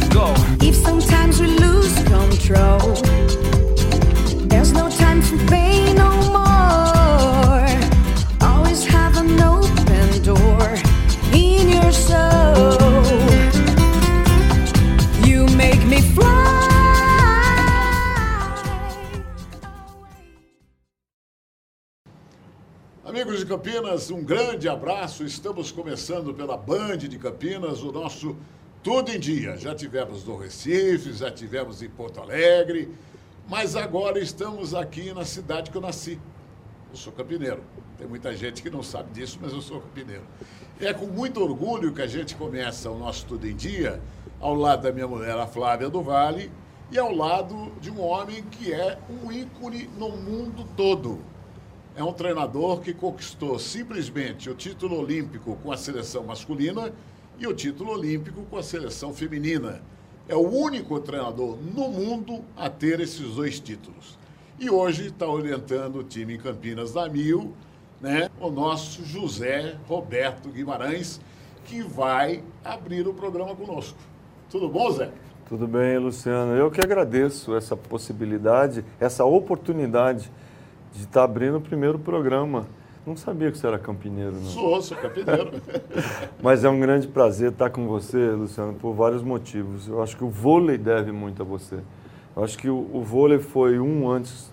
let's go. If sometimes we lose control, there's no time for pain no more. Always have an open door in your soul. You make me fly. Amigos de Campinas, um grande abraço. Estamos começando pela Band de Campinas, o nosso Tudo em Dia. Já tivemos no Recife, já tivemos em Porto Alegre, mas agora estamos aqui na cidade que eu nasci. Eu sou campineiro. Tem muita gente que não sabe disso, mas eu sou campineiro. É com muito orgulho que a gente começa o nosso Tudo em Dia, ao lado da minha mulher, a Flávia do Vale, e ao lado de um homem que é um ícone no mundo todo. É um treinador que conquistou simplesmente o título olímpico com a seleção masculina e o título olímpico com a seleção feminina. É o único treinador no mundo a ter esses dois títulos. E hoje está orientando o time em Campinas da Mil, né? O nosso José Roberto Guimarães, que vai abrir o programa conosco. Tudo bom, Zé? Tudo bem, Luciano. Eu que agradeço essa possibilidade, essa oportunidade de estar abrindo o primeiro programa. Não sabia que você era campineiro, não. Sou campineiro. Mas é um grande prazer estar com você, Luciano, por vários motivos. Eu acho que o vôlei deve muito a você. Eu acho que o vôlei foi um antes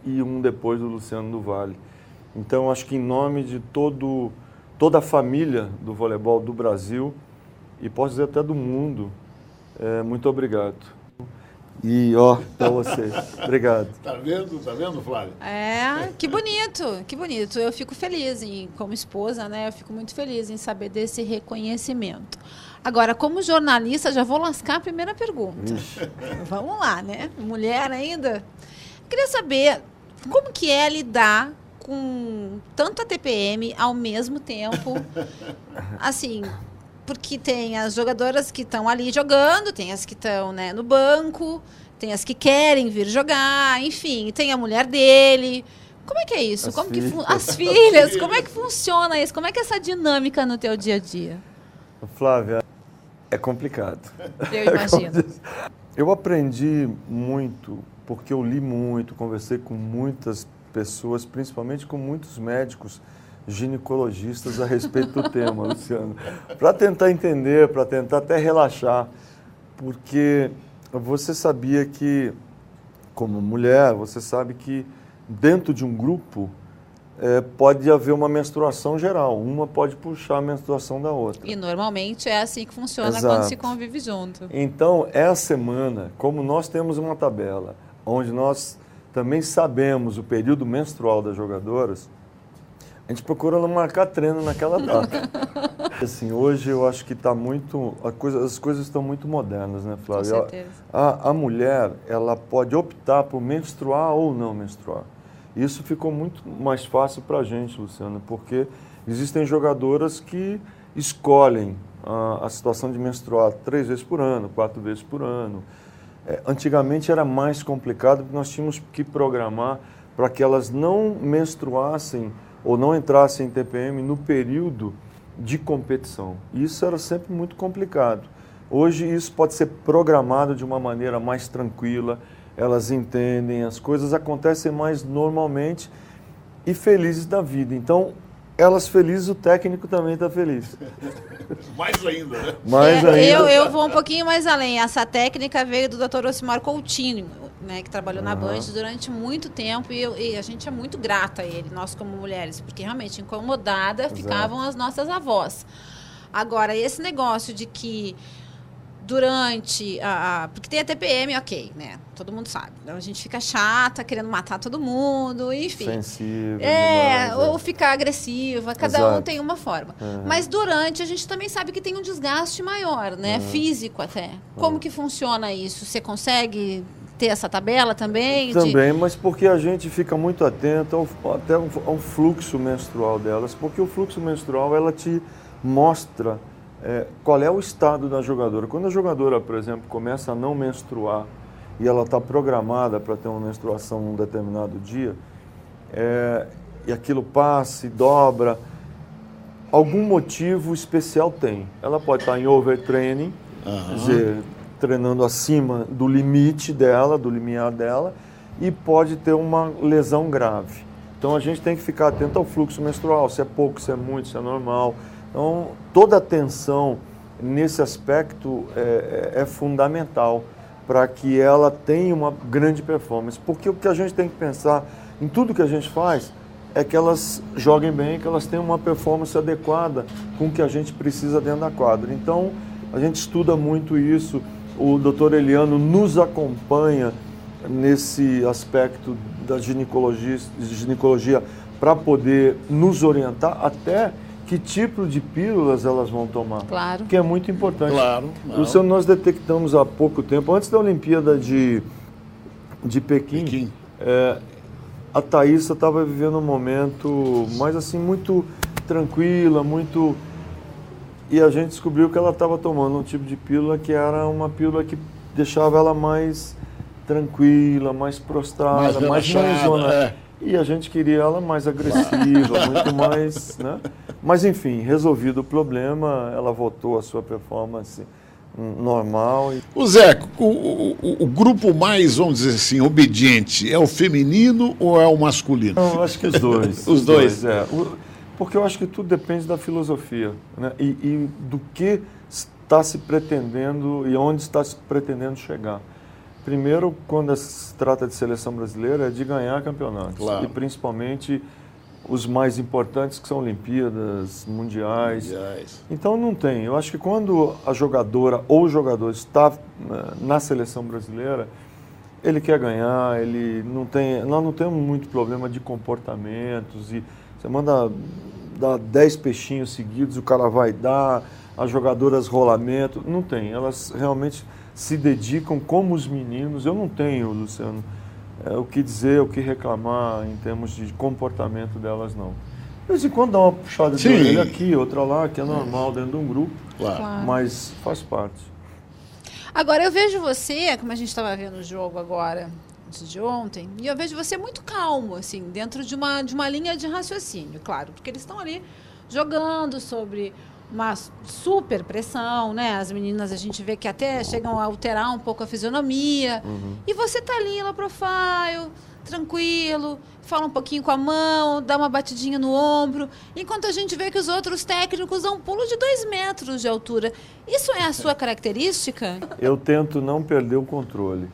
e um depois do Luciano do Vale. Então, acho que em nome de toda a família do voleibol do Brasil, e posso dizer até do mundo, muito obrigado. E, ó, para você. Obrigado. Tá vendo, Flávia? Que bonito, que bonito. Eu fico feliz, como esposa, né? Eu fico muito feliz em saber desse reconhecimento. Agora, como jornalista, já vou lascar a primeira pergunta. Ixi. Vamos lá, né? Mulher ainda. Queria saber como que é lidar com tanto a TPM ao mesmo tempo, assim... Porque tem as jogadoras que estão ali jogando, tem as que estão, né, no banco, tem as que querem vir jogar, enfim, tem a mulher dele. Como é que é isso? As filhas, como é que funciona isso? Como é que é essa dinâmica no teu dia a dia? Flávia, é complicado. Eu imagino. Eu aprendi muito, porque eu li muito, conversei com muitas pessoas, principalmente com muitos médicos, ginecologistas a respeito do tema, Luciano, para tentar entender, para tentar até relaxar, porque você sabia que, como mulher, você sabe que dentro de um grupo pode haver uma menstruação geral, uma pode puxar a menstruação da outra. E normalmente é assim que funciona. Exato. Quando se convive junto. Então, essa semana, como nós temos uma tabela, onde nós também sabemos o período menstrual das jogadoras, a gente procura não marcar treino naquela data. Assim, hoje eu acho que está muito... As coisas estão muito modernas, né, Flávia? Com certeza. A mulher, ela pode optar por menstruar ou não menstruar. Isso ficou muito mais fácil para a gente, Luciano, porque existem jogadoras que escolhem a situação de menstruar 3 vezes por ano, 4 vezes por ano. Antigamente era mais complicado, porque nós tínhamos que programar para que elas não menstruassem ou não entrassem em TPM no período de competição. Isso era sempre muito complicado. Hoje isso pode ser programado de uma maneira mais tranquila, elas entendem, as coisas acontecem mais normalmente e felizes da vida. Então, elas felizes, o técnico também está feliz. Mais ainda, né? Mais ainda. Eu vou um pouquinho mais além. Essa técnica veio do Dr. Ocimar Coutinho, né, que trabalhou na Band durante muito tempo e a gente é muito grata a ele, nós como mulheres, porque realmente incomodada ficavam as nossas avós. Agora, esse negócio de que durante porque tem a TPM, ok, né? Todo mundo sabe. Então a gente fica chata, querendo matar todo mundo, enfim. Sensível. Ou ficar agressiva, cada um tem uma forma. Mas durante a gente também sabe que tem um desgaste maior, né? Físico até. Como que funciona isso? Você consegue ter essa tabela também? Também, mas porque a gente fica muito atento até ao fluxo menstrual delas, porque o fluxo menstrual, ela te mostra qual é o estado da jogadora. Quando a jogadora, por exemplo, começa a não menstruar e ela está programada para ter uma menstruação num determinado dia, e aquilo passa e dobra, algum motivo especial tem. Ela pode estar em overtraining, quer dizer, treinando acima do limite dela, do limiar dela, e pode ter uma lesão grave. Então a gente tem que ficar atento ao fluxo menstrual, se é pouco, se é muito, se é normal. Então toda atenção nesse aspecto é fundamental para que ela tenha uma grande performance. Porque o que a gente tem que pensar em tudo que a gente faz é que elas joguem bem, que elas tenham uma performance adequada com o que a gente precisa dentro da quadra. Então a gente estuda muito isso, o Dr. Eliano nos acompanha nesse aspecto da ginecologia para poder nos orientar até que tipo de pílulas elas vão tomar. Claro. Que é muito importante. Claro. Luciano, nós detectamos há pouco tempo, antes da Olimpíada de Pequim. A Thaísa estava vivendo um momento mais assim, muito tranquila, muito... E a gente descobriu que ela estava tomando um tipo de pílula que era uma pílula que deixava ela mais tranquila, mais prostrada, mais mãezona. E a gente queria ela mais agressiva, muito mais, né? Mas enfim, resolvido o problema, ela voltou à sua performance normal. O Zé, o grupo mais, vamos dizer assim, obediente, é o feminino ou é o masculino? Não, eu acho que os dois. Os dois. Porque eu acho que tudo depende da filosofia, né? E do que está se pretendendo e onde está se pretendendo chegar. Primeiro, quando se trata de seleção brasileira, é de ganhar campeonatos. Claro. E principalmente os mais importantes, que são Olimpíadas, Mundiais. Então não tem. Eu acho que quando a jogadora ou o jogador está na seleção brasileira, ele quer ganhar, nós não temos muito problema de comportamentos. E você manda dar 10 peixinhos seguidos, o cara vai dar, as jogadoras rolamento. Não tem. Elas realmente se dedicam como os meninos. Eu não tenho, Luciano, o que dizer, o que reclamar em termos de comportamento delas, não. De vez em quando dá uma puxada de orelha aqui, outra lá, que é normal dentro de um grupo, Claro. mas faz parte. Agora, eu vejo você, como a gente estava vendo o jogo agora, antes de ontem, e eu vejo você muito calmo, assim, dentro de uma linha de raciocínio, claro, porque eles estão ali jogando sobre uma super pressão, né? As meninas, a gente vê que até chegam a alterar um pouco a fisionomia. E você tá ali, low profile, tranquilo, fala um pouquinho com a mão, dá uma batidinha no ombro, enquanto a gente vê que os outros técnicos dão um pulo de 2 metros de altura. Isso é a sua característica? Eu tento não perder o controle,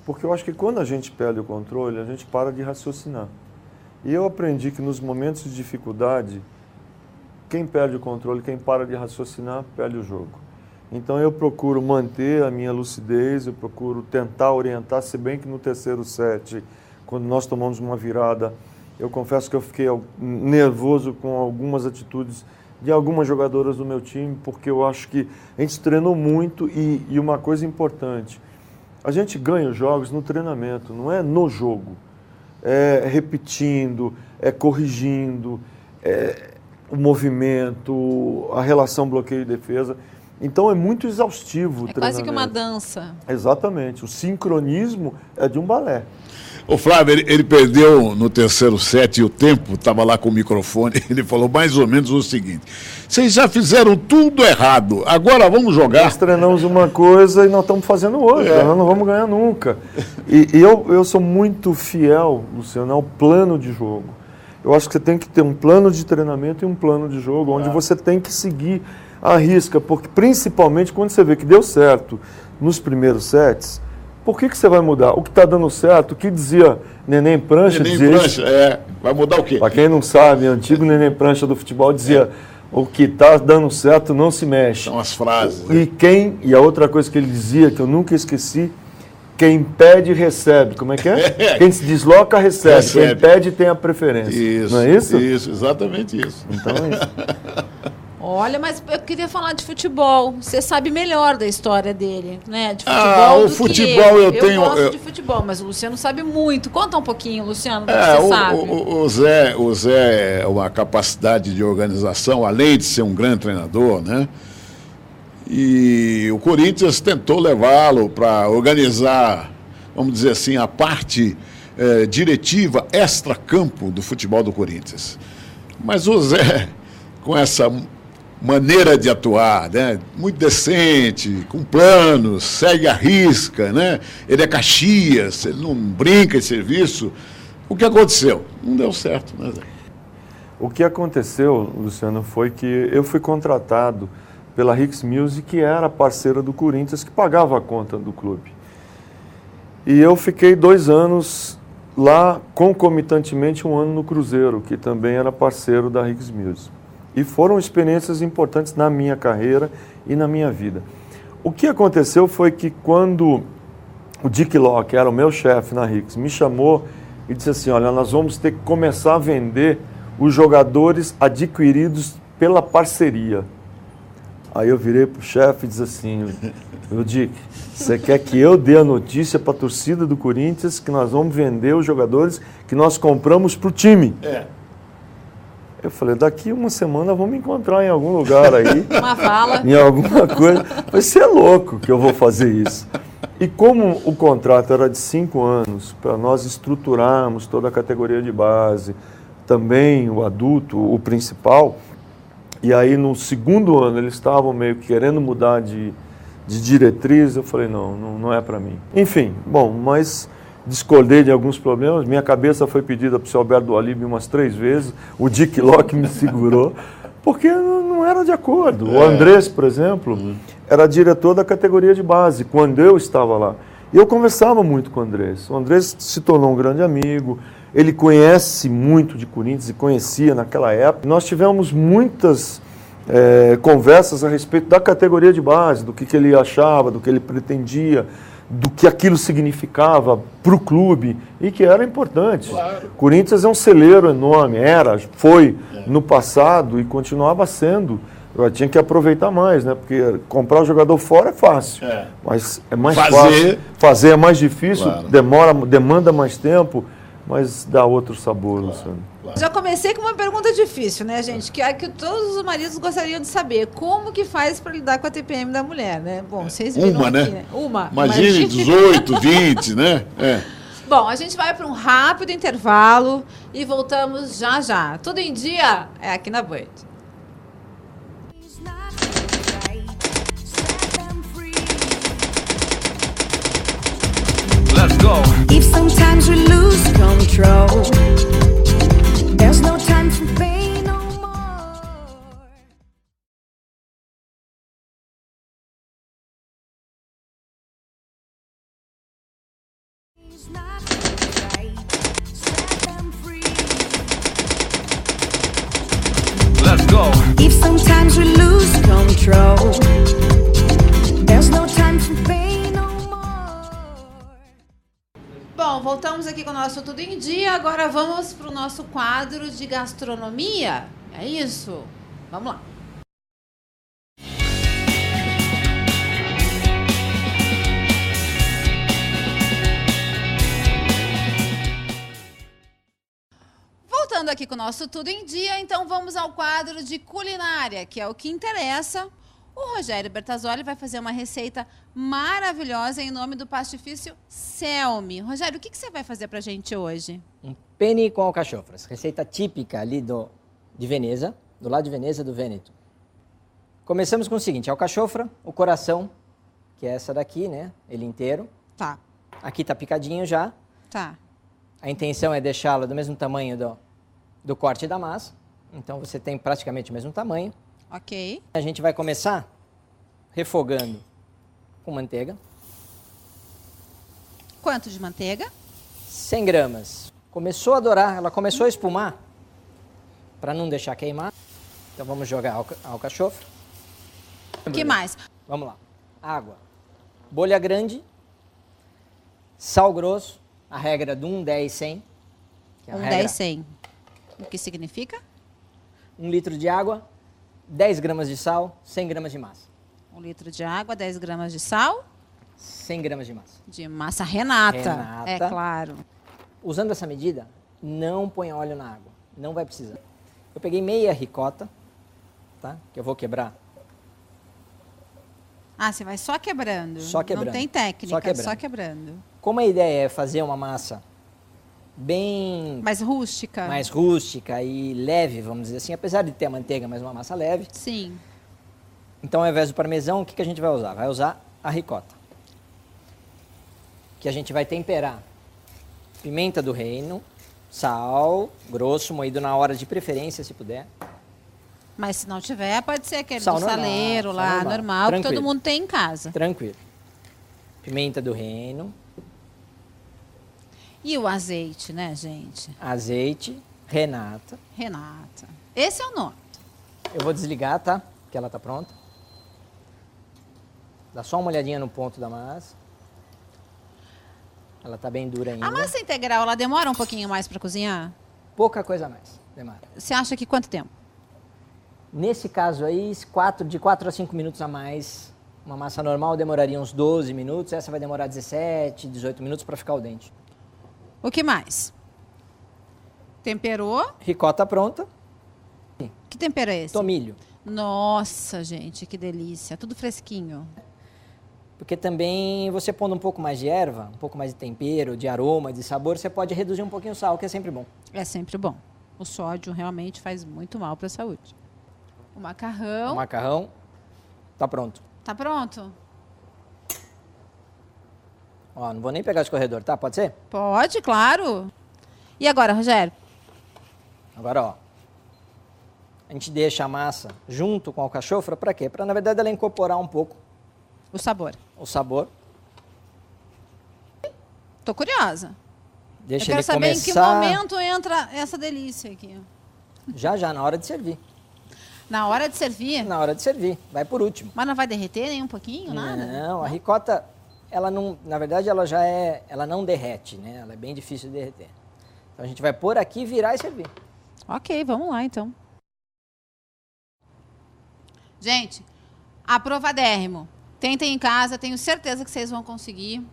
porque eu acho que quando a gente perde o controle, a gente para de raciocinar. E eu aprendi que nos momentos de dificuldade, quem perde o controle, quem para de raciocinar, perde o jogo. Então eu procuro manter a minha lucidez, eu procuro tentar orientar, se bem que no terceiro set, quando nós tomamos uma virada, eu confesso que eu fiquei nervoso com algumas atitudes de algumas jogadoras do meu time, porque eu acho que a gente treinou muito e uma coisa importante, a gente ganha os jogos no treinamento, não é no jogo. É repetindo, é corrigindo, o movimento, a relação bloqueio e defesa. Então é muito exaustivo o treinamento. Quase que uma dança. Exatamente. O sincronismo é de um balé. O Flávio, ele perdeu no terceiro set e o tempo, estava lá com o microfone, ele falou mais ou menos o seguinte: vocês já fizeram tudo errado, agora vamos jogar. Nós treinamos uma coisa e nós estamos fazendo outra, nós não vamos ganhar nunca. E eu sou muito fiel, Luciano, ao plano de jogo. Eu acho que você tem que ter um plano de treinamento e um plano de jogo, onde você tem que seguir a risca, porque principalmente quando você vê que deu certo nos primeiros sets, por que você vai mudar? O que está dando certo, o que dizia Neném Prancha... Neném Prancha, vai mudar o quê? Para quem não sabe, o antigo Neném Prancha do futebol dizia, o que está dando certo não se mexe. São as frases. E a outra coisa que ele dizia, que eu nunca esqueci, quem pede, recebe. Como é que é? Quem se desloca, recebe. Quem pede, tem a preferência. Isso. Não é isso? Isso, exatamente isso. Então é isso. Olha, mas eu queria falar de futebol. Você sabe melhor da história dele, né? De futebol. O futebol eu tenho. Eu gosto de futebol, mas o Luciano sabe muito. Conta um pouquinho, Luciano, do que você sabe. O Zé é uma capacidade de organização, além de ser um grande treinador, né? E o Corinthians tentou levá-lo para organizar, vamos dizer assim, a parte diretiva extra-campo do futebol do Corinthians. Mas o Zé, com essa maneira de atuar, né? Muito decente, com planos, segue a risca, né? Ele é Caxias, ele não brinca em serviço. O que aconteceu? Não deu certo, né, Zé? O que aconteceu, Luciano, foi que eu fui contratado pela Hicks Music, que era parceira do Corinthians, que pagava a conta do clube. E eu fiquei 2 anos lá, concomitantemente 1 ano no Cruzeiro, que também era parceiro da Hicks Music. E foram experiências importantes na minha carreira e na minha vida. O que aconteceu foi que quando o Dick Law, que era o meu chefe na Hicks, me chamou e disse assim, olha, nós vamos ter que começar a vender os jogadores adquiridos pela parceria. Aí eu virei para o chefe e disse assim, Dick, você quer que eu dê a notícia para a torcida do Corinthians que nós vamos vender os jogadores que nós compramos para o time? É. Eu falei, daqui 1 semana vamos encontrar em algum lugar aí. Uma fala. Em alguma coisa. Vai ser louco que eu vou fazer isso. E como o contrato era de 5 anos, para nós estruturarmos toda a categoria de base, também o adulto, o principal, e aí no 2º ano eles estavam meio que querendo mudar de diretriz, eu falei, não é para mim. Enfim, bom, mas discordei de alguns problemas, minha cabeça foi pedida para o seu Alberto do Alibe umas 3 vezes, o Dick Locke me segurou, porque não era de acordo. O Andrés, por exemplo, era diretor da categoria de base, quando eu estava lá. E eu conversava muito com o Andrés. O Andrés se tornou um grande amigo, ele conhece muito de Corinthians e conhecia naquela época. Nós tivemos muitas conversas a respeito da categoria de base, do que ele achava, do que ele pretendia, do que aquilo significava para o clube e que era importante. Claro. Corinthians é um celeiro enorme, foi no passado e continuava sendo. Eu tinha que aproveitar mais, né? Porque comprar o jogador fora é fácil, mas é mais fácil. Fazer é mais difícil, claro. Demanda mais tempo, mas dá outro sabor, Luciano. Já comecei com uma pergunta difícil, né, gente? Que todos os maridos gostariam de saber. Como que faz para lidar com a TPM da mulher, né? Bom, vocês viram Uma, aqui, né? Uma. Imagine 18, 20, né? Bom, a gente vai para um rápido intervalo e voltamos já já. Tudo em dia é aqui na Band. Let's go. If sometimes we lose control, there's no time for pain no more. It's not right. Set them free. Let's go. If sometimes we lose control, there's no time for pain no more. Bom, voltamos aqui com o nosso Tudo em Dia. Agora vamos para o nosso quadro de gastronomia. É isso? Vamos lá. Voltando aqui com o nosso Tudo em Dia, então vamos ao quadro de culinária, que é o que interessa. O Rogério Bertazzoli vai fazer uma receita maravilhosa em nome do pastifício Selmi. Rogério, o que você vai fazer pra gente hoje? Um penne com alcachofras, receita típica ali de Veneza, do lado de Veneza do Vêneto. Começamos com o seguinte, alcachofra, o coração, que é essa daqui, né, ele inteiro. Tá. Aqui tá picadinho já. Tá. A intenção é deixá-lo do mesmo tamanho do corte da massa, então você tem praticamente o mesmo tamanho. Ok. A gente vai começar refogando com manteiga. Quanto de manteiga? 100 gramas. Começou a dourar, ela começou a espumar, para não deixar queimar. Então vamos jogar a alcachofra. O que mais? Vamos lá. Água. Bolha grande. Sal grosso. A regra do 1, 10, 100. Que é a 10, 100. O que significa? 1 litro de água, 10 gramas de sal, 100 gramas de massa. 1 litro de água, 10 gramas de sal. 100 gramas de massa. De massa Renata. Renata. É claro. Usando essa medida, não põe óleo na água. Não vai precisar. Eu peguei meia ricota, tá? Que eu vou quebrar. Ah, você vai só quebrando. Só quebrando. Não tem técnica, Só quebrando. só quebrando. Como a ideia é fazer uma massa bem Mais rústica. mais rústica e leve, vamos dizer assim, apesar de ter a manteiga, mas uma massa leve, Sim. Então, ao invés do parmesão, o que a gente vai usar? Vai usar a ricota. Que a gente vai temperar. Pimenta do reino, sal, grosso, moído na hora de preferência, se puder. Mas se não tiver, pode ser aquele Sal do normal, saleiro sal lá, normal. normal, que todo Tranquilo. mundo tem em casa. Tranquilo. Pimenta do reino, E o azeite, né, gente? azeite, Renata. Renata. Esse é o nome. Eu vou desligar, tá? Que ela tá pronta. Dá só uma olhadinha no ponto da massa. Ela tá bem dura ainda. A massa integral, ela demora um pouquinho mais para cozinhar? Pouca coisa a mais, demora. Você acha que quanto tempo? Nesse caso aí, de 4 a 5 minutos a mais. Uma massa normal demoraria uns 12 minutos, essa vai demorar 17, 18 minutos para ficar al dente. O que mais? Temperou? Ricota pronta, Que tempero é esse? tomilho. Nossa, gente, que delícia. Tudo fresquinho. Porque também você pondo um pouco mais de erva, um pouco mais de tempero, de aroma, de sabor, você pode reduzir um pouquinho o sal, que é sempre bom. É sempre bom. O sódio realmente faz muito mal para a saúde. O macarrão. O macarrão tá pronto. Tá pronto? Ó, não vou nem pegar o escorredor, tá? Pode ser? Pode, claro. E agora, Rogério? Agora, ó. A gente deixa a massa junto com a alcachofra, para quê? Para, na verdade, ela incorporar um pouco O sabor. o sabor. Tô curiosa. Deixa Eu quero ele saber começar em que momento entra essa delícia aqui. já, na hora de servir. Na hora de servir? Na hora de servir, vai por último. Mas não vai derreter nem um pouquinho, nada? Não, a ricota, ela não, na verdade, ela não derrete, né? Ela é bem difícil de derreter. Então a gente vai pôr aqui, virar e servir. Ok, vamos lá então. Gente, aprovadérrimo. Tentem em casa, tenho certeza que vocês vão conseguir.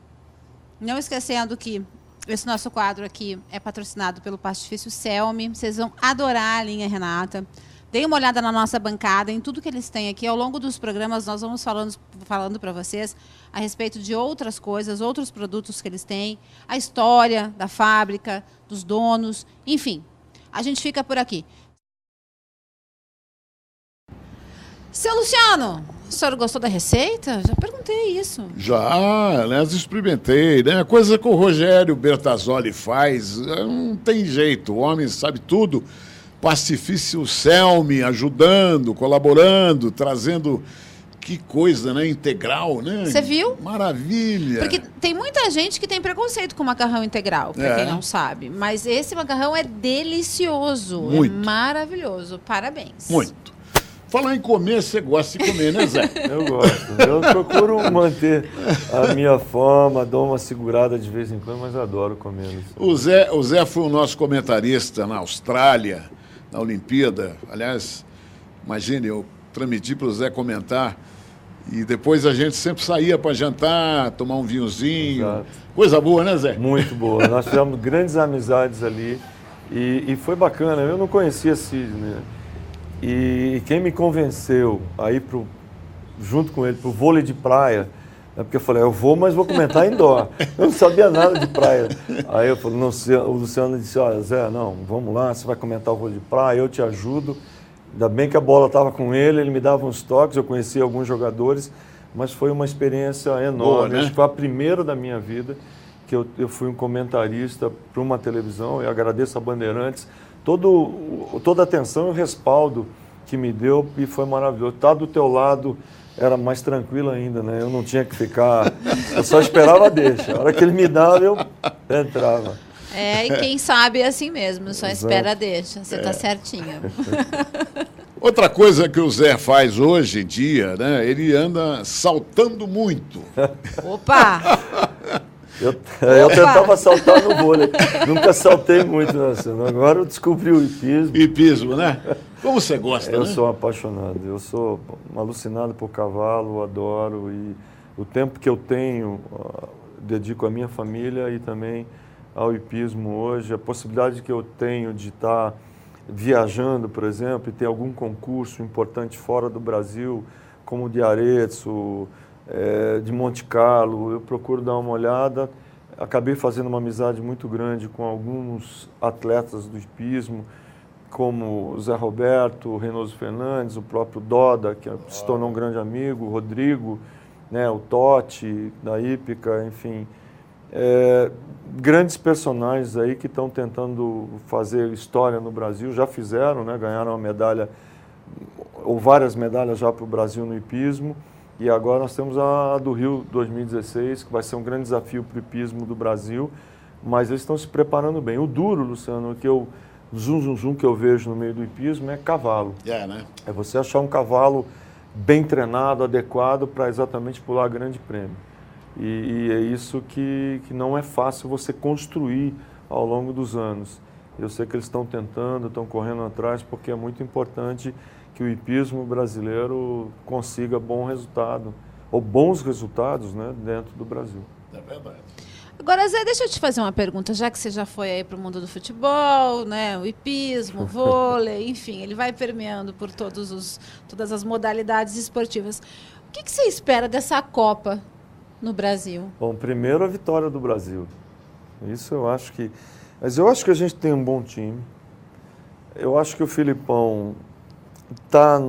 Não esquecendo que esse nosso quadro aqui é patrocinado pelo Pastifício Selmi. Vocês vão adorar a linha Renata. Deem uma olhada na nossa bancada, em tudo que eles têm aqui. Ao longo dos programas, nós vamos falando para vocês a respeito de outras coisas, outros produtos que eles têm, a história da fábrica, dos donos, enfim. A gente fica por aqui. Seu Luciano, o senhor gostou da receita? Já perguntei isso. Já, aliás, experimentei, né? A coisa que o Rogério Bertazzoli faz, não tem jeito, o homem sabe tudo. Pastifício Selmi ajudando, colaborando, trazendo... Que coisa, né? Integral, né? Você viu? Maravilha. Porque tem muita gente que tem preconceito com macarrão integral, para quem não sabe. Mas esse macarrão é delicioso, Muito. é maravilhoso. Parabéns. Muito. Falar em comer, você gosta de comer, né, Zé? Eu gosto. Eu procuro manter a minha fama, dou uma segurada de vez em quando, mas adoro comer. O Zé foi o nosso comentarista na Austrália, na Olimpíada. Aliás, imagine, eu transmiti para o Zé comentar e depois a gente sempre saía para jantar, tomar um vinhozinho. Exato. Coisa boa, né, Zé? Muito boa. Nós fizemos grandes amizades ali e foi bacana. Eu não conhecia Sidney. E quem me convenceu a ir junto com ele para o vôlei de praia, né, porque eu falei, eu vou, mas vou comentar indoor. Eu não sabia nada de praia. Aí eu falei, não, o Luciano disse, olha, Zé, não, vamos lá, você vai comentar o vôlei de praia, eu te ajudo. Ainda bem que a bola estava com ele me dava uns toques, eu conhecia alguns jogadores, mas foi uma experiência enorme. Boa, né? Acho que foi a primeira da minha vida que eu fui um comentarista para uma televisão. Eu agradeço a Bandeirantes, toda a atenção e o respaldo que me deu e foi maravilhoso. Estar do teu lado era mais tranquilo ainda, né? Eu não tinha que ficar, eu só esperava a deixa. A hora que ele me dava, eu entrava. É, e quem sabe é assim mesmo, só Exato. espera deixa, você tá certinho. Outra coisa que o Zé faz hoje em dia, né? Ele anda saltando muito. Opa! Eu tentava saltar no vôlei. Nunca saltei muito nessa. Agora eu descobri o hipismo. Hipismo, né? Como você gosta, Eu né? sou apaixonado. Eu sou alucinado por cavalo, adoro. E o tempo que eu tenho, dedico à minha família e também ao hipismo hoje. A possibilidade que eu tenho de estar viajando, por exemplo, e ter algum concurso importante fora do Brasil, como o de Arezzo, de Monte Carlo, eu procuro dar uma olhada. Acabei fazendo uma amizade muito grande com alguns atletas do hipismo como o Zé Roberto, o Reynoso Fernandes, o próprio Doda, que se tornou um grande amigo, o Rodrigo, né, o Totti, da Hípica, enfim. Grandes personagens aí que estão tentando fazer história no Brasil, já fizeram, né, ganharam uma medalha, ou várias medalhas já para o Brasil no hipismo, e agora nós temos a do Rio 2016, que vai ser um grande desafio para o hipismo do Brasil, mas eles estão se preparando bem. O duro, Luciano, que eu que eu vejo no meio do hipismo é cavalo. Né? É você achar um cavalo bem treinado, adequado para exatamente pular grande prêmio. E é isso que não é fácil você construir ao longo dos anos. Eu sei que eles estão tentando, estão correndo atrás, porque é muito importante que o hipismo brasileiro consiga bom resultado, ou bons resultados, né, dentro do Brasil. É verdade. Agora, Zé, deixa eu te fazer uma pergunta, já que você já foi aí para o mundo do futebol, né, o hipismo, o vôlei, enfim, ele vai permeando por todas as modalidades esportivas. O que você espera dessa Copa no Brasil? Bom, primeiro a vitória do Brasil. Isso eu acho que... Mas eu acho que a gente tem um bom time. Eu acho que o Filipão está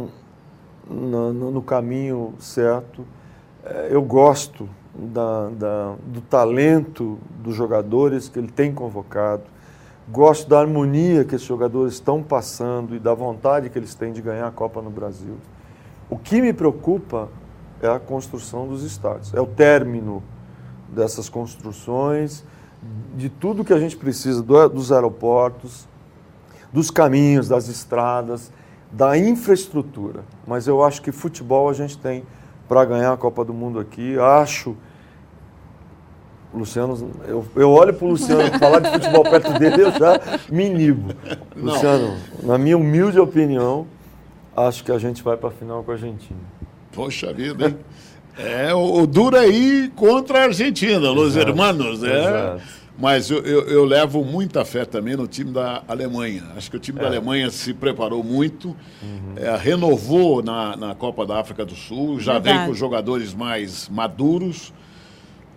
no caminho certo. Eu gosto do talento dos jogadores que ele tem convocado. Gosto da harmonia que esses jogadores estão passando e da vontade que eles têm de ganhar a Copa no Brasil. O que me preocupa é a construção dos estádios, é o término dessas construções, de tudo que a gente precisa, dos aeroportos, dos caminhos, das estradas, da infraestrutura. Mas eu acho que futebol a gente tem para ganhar a Copa do Mundo aqui. Acho, Luciano, eu olho para o Luciano falar de futebol perto dele, eu já me inibo. Não. Luciano, na minha humilde opinião, acho que a gente vai para a final com a Argentina. Poxa vida, hein? O duro aí contra a Argentina, los hermanos, né? Exato. Mas eu levo muita fé também no time da Alemanha. Acho que o time da Alemanha se preparou muito, renovou na Copa da África do Sul, já vem com jogadores mais maduros.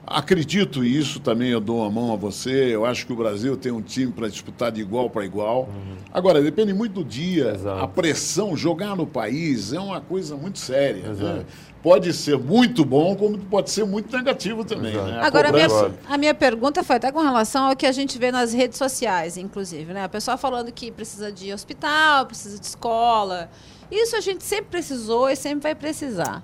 Acredito isso também, eu dou a mão a você. Eu acho que o Brasil tem um time para disputar de igual para igual. Agora, depende muito do dia. Exato. A pressão, jogar no país é uma coisa muito séria. Né? Pode ser muito bom, como pode ser muito negativo também. Né? Agora, a minha pergunta foi até com relação ao que a gente vê nas redes sociais, inclusive. Né? A pessoa falando que precisa de hospital, precisa de escola. Isso a gente sempre precisou e sempre vai precisar.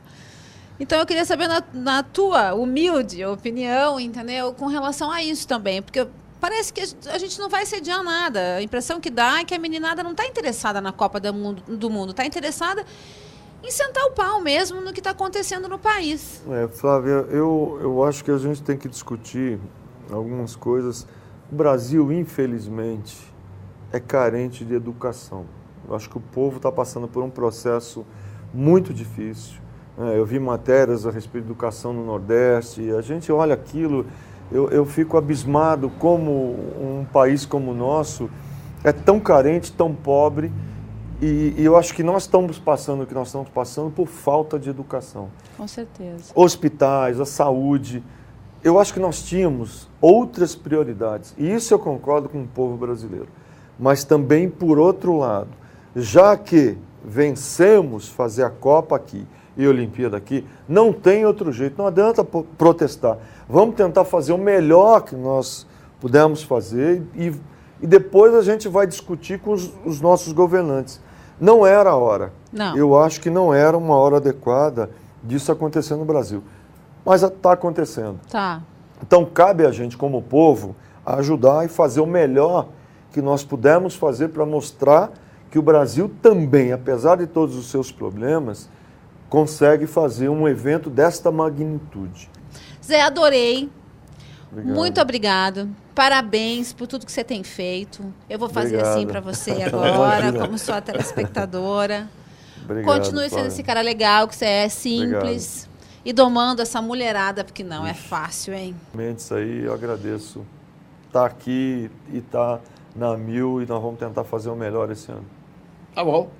Então, eu queria saber na tua humilde opinião, entendeu? Com relação a isso também, porque parece que a gente não vai sediar nada. A impressão que dá é que a meninada não está interessada na Copa do Mundo, está interessada em sentar o pau mesmo no que está acontecendo no país. Flávia, eu acho que a gente tem que discutir algumas coisas. O Brasil, infelizmente, é carente de educação. Eu acho que o povo está passando por um processo muito difícil. Eu vi matérias a respeito de educação no Nordeste, e a gente olha aquilo, eu fico abismado como um país como o nosso é tão carente, tão pobre, e eu acho que nós estamos passando o que nós estamos passando por falta de educação. Com certeza. Hospitais, a saúde, eu acho que nós tínhamos outras prioridades, e isso eu concordo com o povo brasileiro. Mas também, por outro lado, já que vencemos fazer a Copa aqui, e a Olimpíada aqui, não tem outro jeito, não adianta protestar. Vamos tentar fazer o melhor que nós pudermos fazer e depois a gente vai discutir com os nossos governantes. Não era a hora. Não. Eu acho que não era uma hora adequada disso acontecer no Brasil. Mas está acontecendo. Tá. Então, cabe a gente, como povo, ajudar e fazer o melhor que nós pudermos fazer para mostrar que o Brasil também, apesar de todos os seus problemas, consegue fazer um evento desta magnitude. Zé, adorei. Obrigado. Muito obrigado. Parabéns por tudo que você tem feito. Eu vou fazer Obrigado. assim para você agora, Imagina. como sua telespectadora. Obrigado, Continue sendo Flávia. esse cara legal, que você é simples. E domando essa mulherada, porque não é fácil, hein? Realmente, isso aí eu agradeço. Tá aqui e tá na 1000 e nós vamos tentar fazer o melhor esse ano. Tá bom.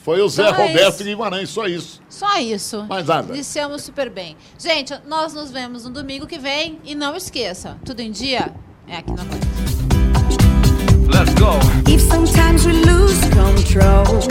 Foi o Zé Então é Roberto isso. Guimarães, só isso. Só isso. Mais nada. Dissemos super bem. Gente, nós nos vemos no domingo que vem. E não esqueça, tudo em dia é aqui na Band. Let's go. If sometimes we lose control,